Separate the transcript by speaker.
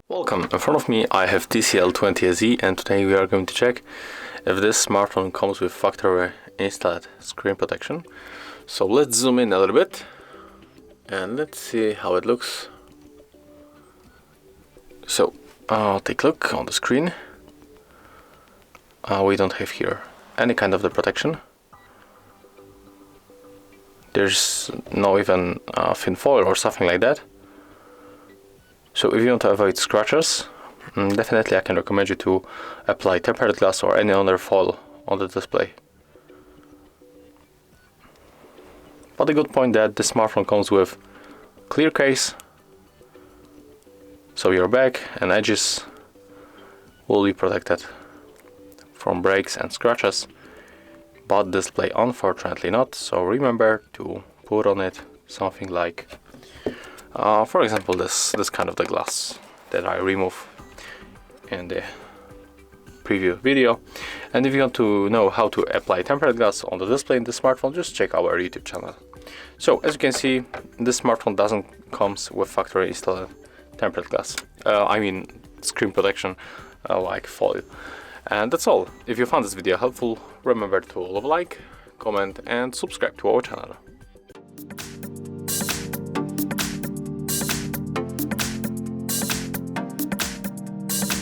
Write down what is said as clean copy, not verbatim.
Speaker 1: Welcome, in front of me I have TCL 20SE, and today we are going to check if this smartphone comes with factory installed screen protection. So let's zoom in a little bit and let's see how it looks. So take a look on the screen. We don't have here any kind of the protection. There's no even thin foil or something like that. So if you want to avoid scratches, definitely I can recommend you to apply tempered glass or any other foil on the display. But the good point that the smartphone comes with clear case, so your back and edges will be protected from breaks and scratches, but display unfortunately not. So remember to put on it something like for example this kind of the glass that I remove in the preview video. And if you want to know how to apply tempered glass on the display in the smartphone, just check our YouTube channel. So as you can see, this smartphone doesn't comes with factory installed tempered glass, I mean screen protection like foil. And that's all. If you found this video helpful, remember to leave a like, comment and subscribe to our channel.